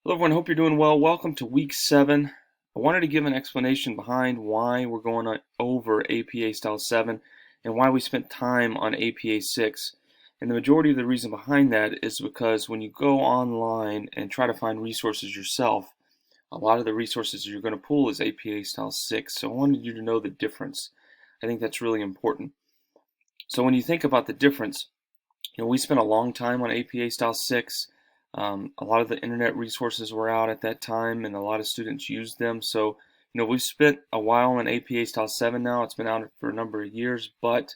Hello everyone, hope you're doing well. Welcome to week 7. I wanted to give an explanation behind why we're going over APA Style 7 and why we spent time on APA 6. And the majority of the reason behind that is because when you go online and try to find resources yourself, a lot of the resources you're going to pull is APA Style 6. So I wanted you to know the difference. I think that's really important. So when you think about the difference, we spent a long time on APA Style 6. A lot of the internet resources were out at that time, and a lot of students used them. So, we've spent a while on APA Style 7 now. It's been out for a number of years, but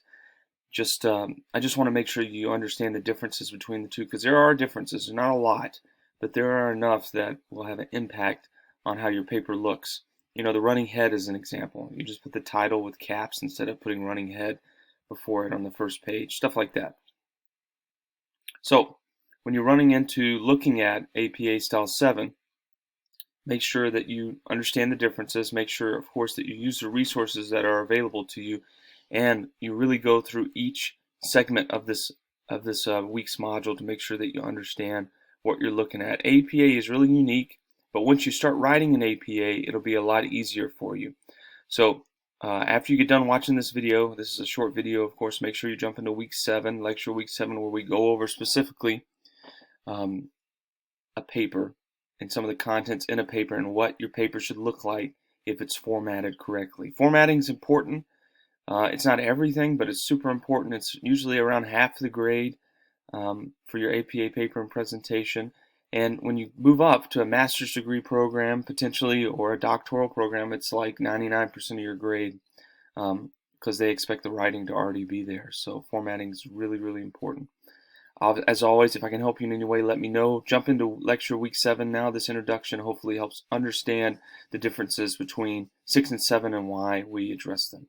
I just want to make sure you understand the differences between the two, because there are differences. There's not a lot, but there are enough that will have an impact on how your paper looks. The running head is an example. You just put the title with caps instead of putting running head before it on the first page, stuff like that. So, when you're running into looking at APA Style 7, make sure that you understand the differences. Make sure, of course, that you use the resources that are available to you, and you really go through each segment of this week's module to make sure that you understand what you're looking at. APA is really unique, but once you start writing an APA, it'll be a lot easier for you. So after you get done watching this video, this is a short video, of course, make sure you jump into week 7, lecture week 7, where we go over specifically a paper and some of the contents in a paper and what your paper should look like if it's formatted correctly. Formatting is important. It's not everything, but it's super important. It's usually around half the grade for your APA paper and presentation. And when you move up to a master's degree program, potentially, or a doctoral program, it's like 99% of your grade because they expect the writing to already be there. So formatting is really, really important. As always, if I can help you in any way, let me know. Jump into lecture week 7 now. This introduction hopefully helps understand the differences between 6 and 7 and why we address them.